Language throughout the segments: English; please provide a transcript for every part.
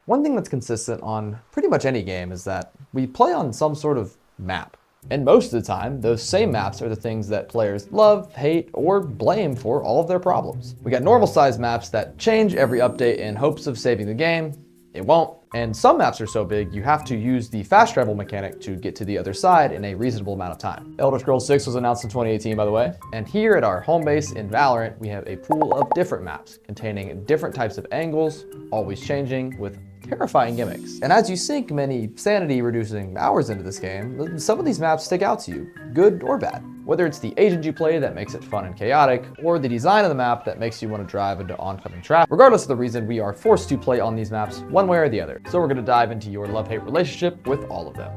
One thing that's consistent on pretty much any game is that we play on some sort of map. And most of the time, those same maps are the things that players love, hate, or blame for all of their problems. We got normal sized maps that change every update in hopes of saving the game. It won't. And some maps are so big, you have to use the fast travel mechanic to get to the other side in a reasonable amount of time. Elder Scrolls 6 was announced in 2018, by the way. And here at our home base in Valorant, we have a pool of different maps containing different types of angles, always changing, with terrifying gimmicks. And as you sink many sanity-reducing hours into this game, some of these maps stick out to you, good or bad. Whether it's the agent you play that makes it fun and chaotic, or the design of the map that makes you want to drive into oncoming traffic. Regardless of the reason, we are forced to play on these maps one way or the other. So we're going to dive into your love-hate relationship with all of them.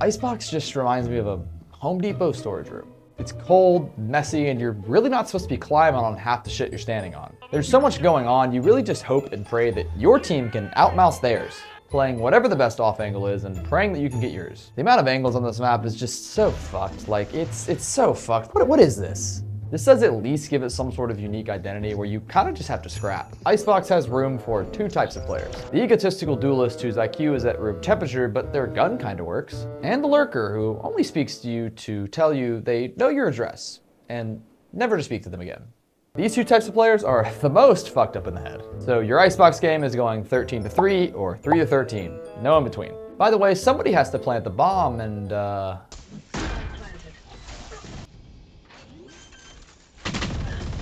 Icebox just reminds me of a Home Depot storage room. It's cold, messy, and you're really not supposed to be climbing on half the shit you're standing on. There's so much going on, you really just hope and pray that your team can outmouse theirs, playing whatever the best off angle is and praying that you can get yours. The amount of angles on this map is just so fucked. Like, it's so fucked. What is this? This does at least give it some sort of unique identity where you kind of just have to scrap. Icebox has room for two types of players. The egotistical duelist whose IQ is at room temperature, but their gun kind of works. And the lurker who only speaks to you to tell you they know your address and never to speak to them again. These two types of players are the most fucked up in the head. So your Icebox game is going 13-3 or 3-13, no in between. By the way, somebody has to plant the bomb and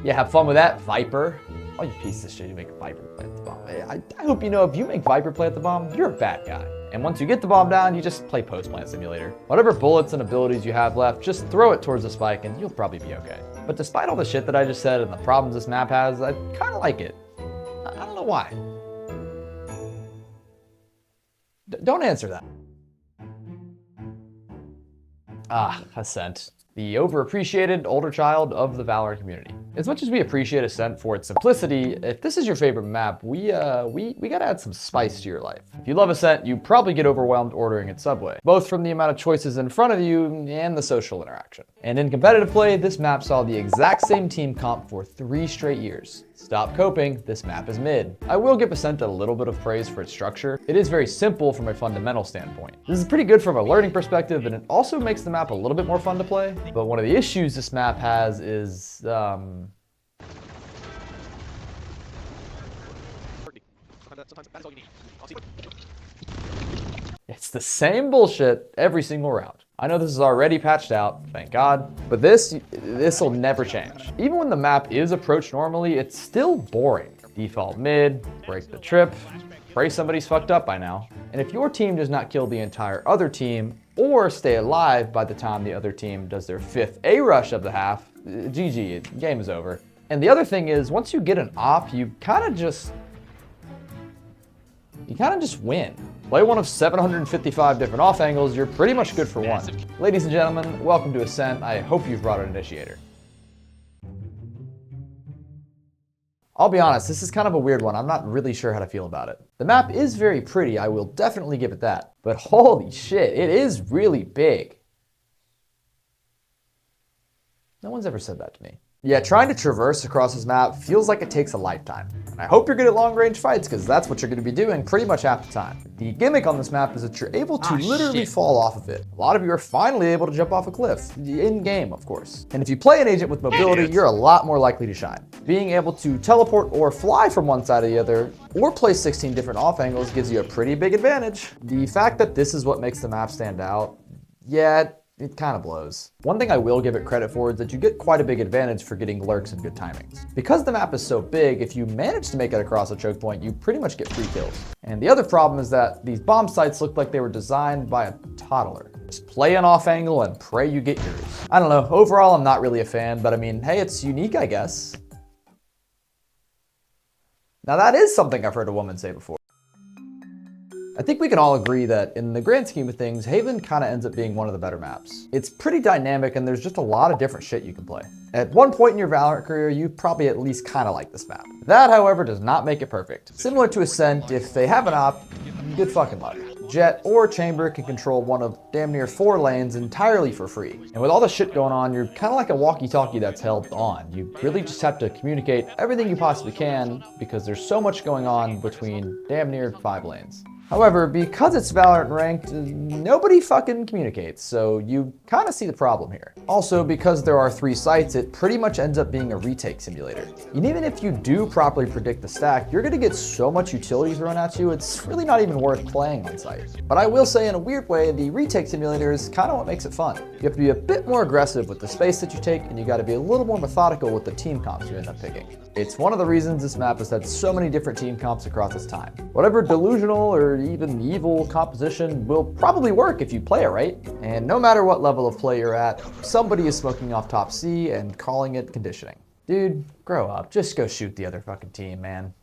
yeah, have fun with that, Viper. Oh, you piece of shit, you make a Viper plant the bomb. I hope you know if you make Viper plant the bomb, you're a bad guy. And once you get the bomb down, you just play post-plant simulator. Whatever bullets and abilities you have left, just throw it towards the spike and you'll probably be okay. But despite all the shit that I just said and the problems this map has, I kind of like it. I don't know why. Don't answer that. Ascent. The overappreciated older child of the Valorant community. As much as we appreciate Ascent for its simplicity, if this is your favorite map, we gotta add some spice to your life. If you love Ascent, you probably get overwhelmed ordering at Subway, both from the amount of choices in front of you and the social interaction. And in competitive play, this map saw the exact same team comp for 3 straight years. Stop coping, this map is mid. I will give Ascent a little bit of praise for its structure. It is very simple from a fundamental standpoint. This is pretty good from a learning perspective, and it also makes the map a little bit more fun to play. But one of the issues this map has is, it's the same bullshit every single round. I know this is already patched out, thank God, but this will never change. Even when the map is approached normally, it's still boring. Default mid, break the trip, pray somebody's fucked up by now. And if your team does not kill the entire other team or stay alive by the time the other team does their 5th A rush of the half, GG, game is over. And the other thing is, once you get an op, you kind of just win. Play one of 755 different off angles, you're pretty much good for one. Ladies and gentlemen, welcome to Ascent. I hope you've brought an initiator. I'll be honest, this is kind of a weird one. I'm not really sure how to feel about it. The map is very pretty, I will definitely give it that. But holy shit, it is really big. No one's ever said that to me. Yeah, trying to traverse across this map feels like it takes a lifetime. And I hope you're good at long-range fights, because that's what you're going to be doing pretty much half the time. The gimmick on this map is that you're able to literally fall off of it. A lot of you are finally able to jump off a cliff, in-game, of course. And if you play an agent with mobility, you're a lot more likely to shine. Being able to teleport or fly from one side to the other, or play 16 different off angles gives you a pretty big advantage. The fact that this is what makes the map stand out, yeah, it kind of blows. One thing I will give it credit for is that you get quite a big advantage for getting lurks and good timings. Because the map is so big, if you manage to make it across a choke point, you pretty much get free kills. And the other problem is that these bomb sites look like they were designed by a toddler. Just play an off angle and pray you get yours. I don't know, overall I'm not really a fan, but I mean, hey, it's unique, I guess. Now that is something I've heard a woman say before. I think we can all agree that in the grand scheme of things, Haven kind of ends up being one of the better maps. It's pretty dynamic and there's just a lot of different shit you can play. At one point in your Valorant career, you probably at least kind of like this map. That, however, does not make it perfect. Similar to Ascent, if they have an op, good fucking luck. Jett or Chamber can control one of damn near 4 lanes entirely for free. And with all the shit going on, you're kind of like a walkie-talkie that's held on. You really just have to communicate everything you possibly can because there's so much going on between damn near 5 lanes. However, because it's Valorant ranked, nobody fucking communicates, so you kind of see the problem here. Also, because there are 3 sites, it pretty much ends up being a retake simulator. And even if you do properly predict the stack, you're gonna get so much utility thrown at you, it's really not even worth playing on site. But I will say, in a weird way, the retake simulator is kind of what makes it fun. You have to be a bit more aggressive with the space that you take, and you gotta be a little more methodical with the team comps you end up picking. It's one of the reasons this map has had so many different team comps across its time. Whatever delusional or even evil composition will probably work if you play it right. And no matter what level of play you're at, somebody is smoking off top C and calling it conditioning. Dude, grow up. Just go shoot the other fucking team, man.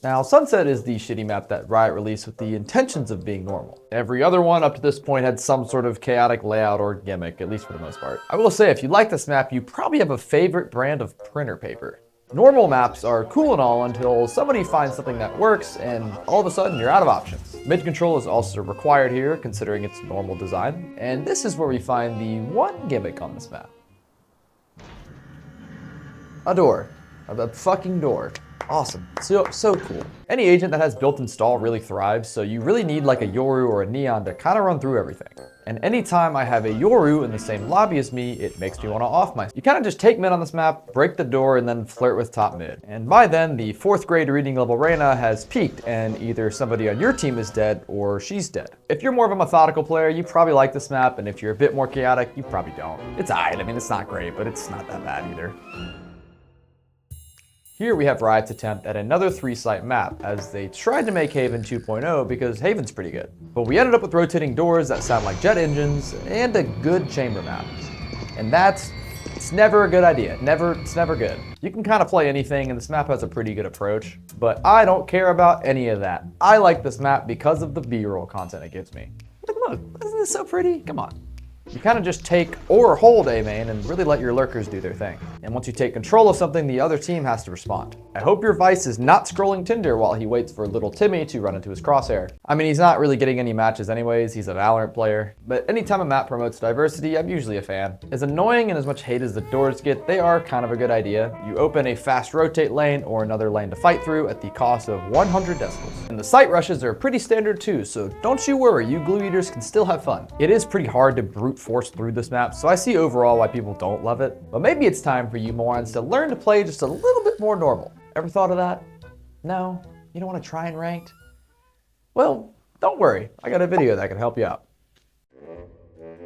Now, Sunset is the shitty map that Riot released with the intentions of being normal. Every other one up to this point had some sort of chaotic layout or gimmick, at least for the most part. I will say, if you like this map, you probably have a favorite brand of printer paper. Normal maps are cool and all until somebody finds something that works and all of a sudden you're out of options. Mid control is also required here considering its normal design, and this is where we find the one gimmick on this map. A door. A fucking door. Awesome. So cool. Any agent that has built-in stall really thrives, so you really need like a Yoru or a Neon to kind of run through everything. And anytime I have a Yoru in the same lobby as me, it makes me want to off my... You kind of just take mid on this map, break the door, and then flirt with top mid. And by then, the 4th grade reading level Reyna has peaked, and either somebody on your team is dead, or she's dead. If you're more of a methodical player, you probably like this map, and if you're a bit more chaotic, you probably don't. It's alright, I mean, it's not great, but it's not that bad either. Here we have Riot's attempt at another 3-site map, as they tried to make Haven 2.0 because Haven's pretty good. But we ended up with rotating doors that sound like jet engines, and a good chamber map. And it's never a good idea. It's never good. You can kind of play anything, and this map has a pretty good approach, but I don't care about any of that. I like this map because of the B-roll content it gives me. Look, isn't this so pretty? Come on. You kind of just take or hold A main and really let your lurkers do their thing. And once you take control of something, the other team has to respond. I hope your Vice is not scrolling Tinder while he waits for little Timmy to run into his crosshair. I mean, he's not really getting any matches anyways, he's a Valorant player. But anytime a map promotes diversity, I'm usually a fan. As annoying and as much hate as the doors get, they are kind of a good idea. You open a fast rotate lane or another lane to fight through at the cost of 100 decibels. And the site rushes are pretty standard too, so don't you worry, you glue eaters can still have fun. It is pretty hard to brute force through this map, so I see overall why people don't love it. But maybe it's time for you morons to learn to play just a little bit more normal. Ever thought of that? No? You don't want to try and ranked? Well, don't worry. I got a video that can help you out.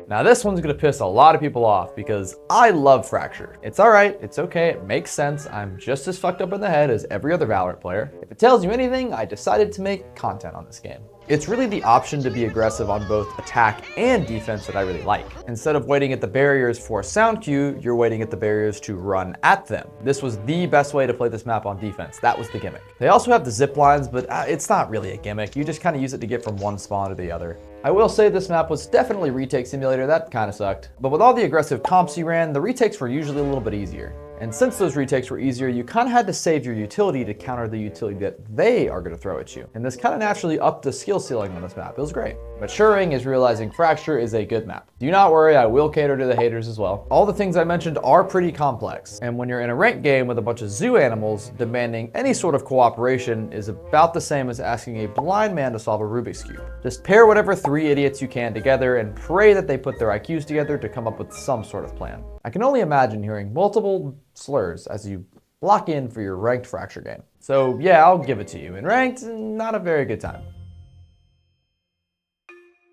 Now this one's gonna piss a lot of people off because I love Fracture. It's alright, it's okay, it makes sense. I'm just as fucked up in the head as every other Valorant player. If it tells you anything, I decided to make content on this game. It's really the option to be aggressive on both attack and defense that I really like. Instead of waiting at the barriers for a sound cue, you're waiting at the barriers to run at them. This was the best way to play this map on defense. That was the gimmick. They also have the zip lines, but it's not really a gimmick. You just kind of use it to get from one spawn to the other. I will say this map was definitely retake simulator. That kind of sucked. But with all the aggressive comps you ran, the retakes were usually a little bit easier. And since those retakes were easier, you kind of had to save your utility to counter the utility that they are going to throw at you. And this kind of naturally upped the skill ceiling on this map. It was great. Maturing is realizing Fracture is a good map. Do not worry, I will cater to the haters as well. All the things I mentioned are pretty complex. And when you're in a ranked game with a bunch of zoo animals, demanding any sort of cooperation is about the same as asking a blind man to solve a Rubik's Cube. Just pair whatever 3 idiots you can together and pray that they put their IQs together to come up with some sort of plan. I can only imagine hearing multiple slurs as you lock in for your ranked Fracture game. So yeah, I'll give it to you. In ranked, not a very good time.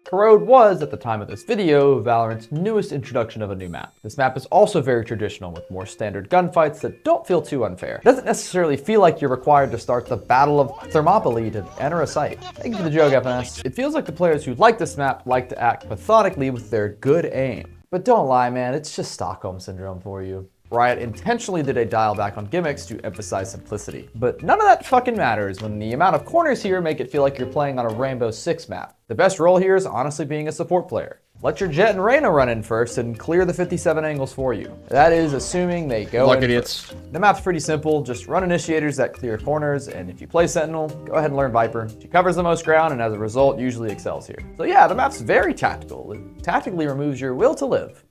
Corrode was, at the time of this video, Valorant's newest introduction of a new map. This map is also very traditional with more standard gunfights that don't feel too unfair. It doesn't necessarily feel like you're required to start the Battle of Thermopylae to enter a site. Thank you for the joke, FNS. It feels like the players who like this map like to act methodically with their good aim. But don't lie, man, it's just Stockholm Syndrome for you. Riot intentionally did a dial back on gimmicks to emphasize simplicity. But none of that fucking matters when the amount of corners here make it feel like you're playing on a Rainbow Six map. The best role here is honestly being a support player. Let your Jet and Reyna run in first and clear the 57 angles for you. That is assuming they go in idiots. first. The map's pretty simple. Just run initiators that clear corners, and if you play Sentinel, go ahead and learn Viper. She covers the most ground and as a result usually excels here. So yeah, the map's very tactical. It tactically removes your will to live.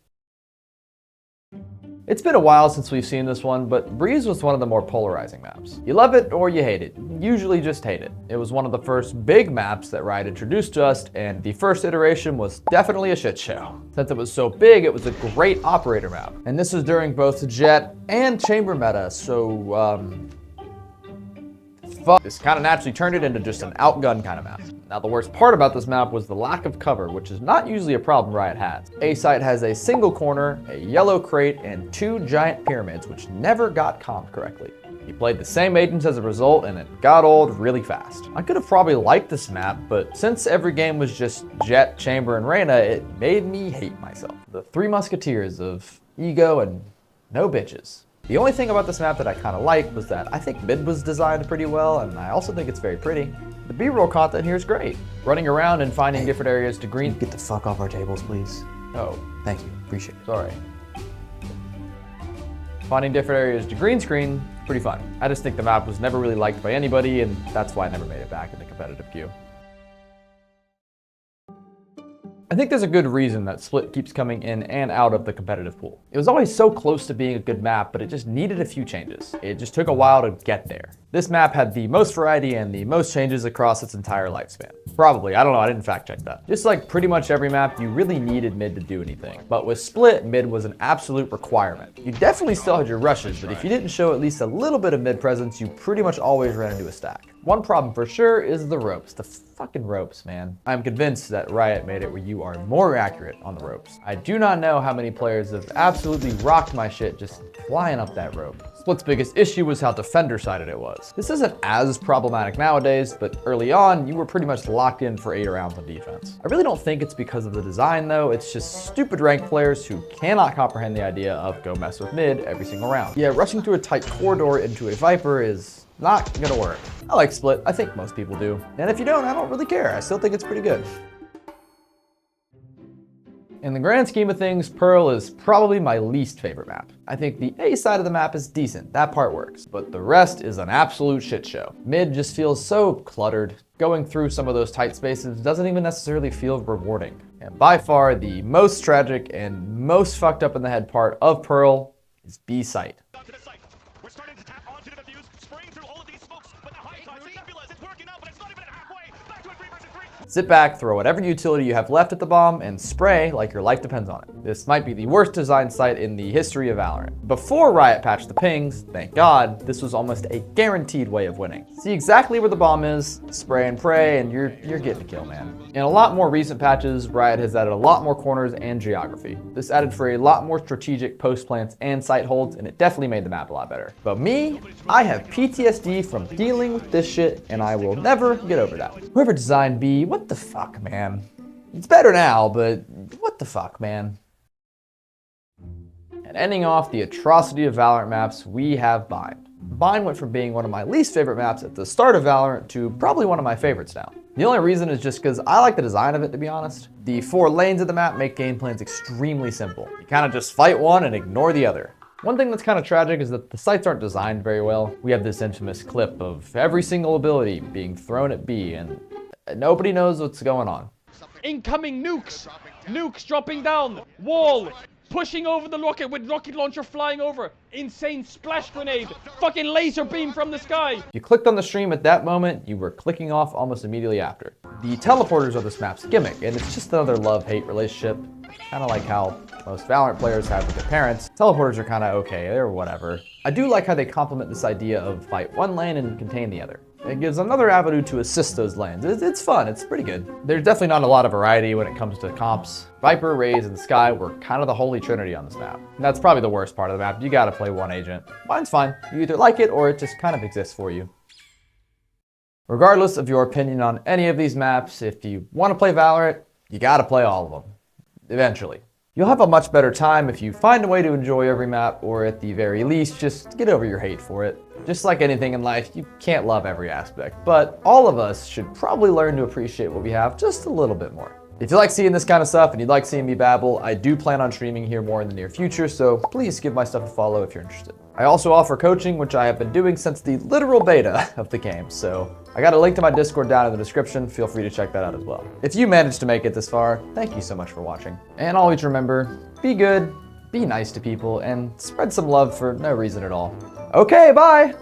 It's been a while since we've seen this one, but Breeze was one of the more polarizing maps. You love it or you hate it. Usually just hate it. It was one of the first big maps that Riot introduced to us, and the first iteration was definitely a shit show. Since it was so big, it was a great operator map. And this was during both Jet and Chamber meta, so this kind of naturally turned it into just an outgun kind of map. Now the worst part about this map was the lack of cover, which is not usually a problem Riot has. A site has a single corner, a yellow crate, and 2 giant pyramids, which never got comped correctly. He played the same agents as a result, and it got old really fast. I could have probably liked this map, but since every game was just Jet, Chamber, and Reyna, it made me hate myself. The 3 musketeers of ego and no bitches. The only thing about this map that I kind of liked was that I think mid was designed pretty well, and I also think it's very pretty. The B-roll content here is great. Running around and finding different areas to green. Get the fuck off our tables, please. Oh, Thank you. Appreciate it. sorry. Finding different areas to green screen, pretty fun. I just think the map was never really liked by anybody, and that's why I never made it back in the competitive queue. I think there's a good reason that Split keeps coming in and out of the competitive pool. It was always so close to being a good map, but it just needed a few changes. It just took a while to get there. This map had the most variety and the most changes across its entire lifespan. Probably, I don't know, I didn't fact check that. Just like pretty much every map, you really needed mid to do anything. But with Split, mid was an absolute requirement. You definitely still had your rushes, but if you didn't show at least a little bit of mid presence, you pretty much always ran into a stack. One problem for sure is the ropes. The fucking ropes, man. I'm convinced that Riot made it where you are more accurate on the ropes. I do not know how many players have absolutely rocked my shit just flying up that rope. Split's biggest issue was how defender-sided it was. This isn't as problematic nowadays, but early on, you were pretty much locked in for 8 rounds on defense. I really don't think it's because of the design though, it's just stupid ranked players who cannot comprehend the idea of go mess with mid every single round. Yeah, rushing through a tight corridor into a Viper is not gonna work. I like Split, I think most people do. And if you don't, I don't really care, I still think it's pretty good. In the grand scheme of things, Pearl is probably my least favorite map. I think the A side of the map is decent, that part works, but the rest is an absolute shit show. Mid just feels so cluttered. Going through some of those tight spaces doesn't even necessarily feel rewarding. And by far, the most tragic and most fucked up in the head part of Pearl is B site. We're starting to tap onto the defuse, spraying through all of these smokes, but the high side nebulous, it's working out, but it's not even halfway. Back to a 3 versus 3. Sit back, throw whatever utility you have left at the bomb, and spray like your life depends on it. This might be the worst designed site in the history of Valorant. Before Riot patched the pings, thank God, this was almost a guaranteed way of winning. See exactly where the bomb is, spray and pray, and you're getting a kill, man. In a lot more recent patches, Riot has added a lot more corners and geography. This added for a lot more strategic post plants and site holds, and it definitely made the map a lot better. But me, I have PTSD from dealing with this shit, and I will never get over that. Whoever designed B, what the fuck, man? It's better now, but what the fuck, man? And ending off the atrocity of Valorant maps, we have Bind. Bind went from being one of my least favorite maps at the start of Valorant to probably one of my favorites now. The only reason is just because I like the design of it, to be honest. The 4 lanes of the map make game plans extremely simple. You kind of just fight one and ignore the other. One thing that's kind of tragic is that the sites aren't designed very well. We have this infamous clip of every single ability being thrown at B, and nobody knows what's going on. Incoming nukes! Nukes dropping down! Wall! Pushing over the rocket with rocket launcher flying over! Insane splash grenade! Fucking laser beam from the sky! If you clicked on the stream at that moment, you were clicking off almost immediately after. The teleporters are this map's gimmick, and it's just another love-hate relationship. Kind of like how most Valorant players have with their parents. Teleporters are kind of okay, they're whatever. I do like how they complement this idea of fight one lane and contain the other. It gives another avenue to assist those lanes. It's fun, it's pretty good. There's definitely not a lot of variety when it comes to comps. Viper, Raze, and Skye were kind of the holy trinity on this map. And that's probably the worst part of the map. You gotta play one agent. Mine's fine. You either like it or it just kind of exists for you. Regardless of your opinion on any of these maps, if you want to play Valorant, you gotta play all of them. Eventually. You'll have a much better time if you find a way to enjoy every map, or at the very least, just get over your hate for it. Just like anything in life, you can't love every aspect, but all of us should probably learn to appreciate what we have just a little bit more. If you like seeing this kind of stuff and you'd like seeing me babble, I do plan on streaming here more in the near future, so please give my stuff a follow if you're interested. I also offer coaching, which I have been doing since the literal beta of the game, so I got a link to my Discord down in the description. Feel free to check that out as well. If you managed to make it this far, thank you so much for watching. And always remember, be good, be nice to people, and spread some love for no reason at all. Okay, bye!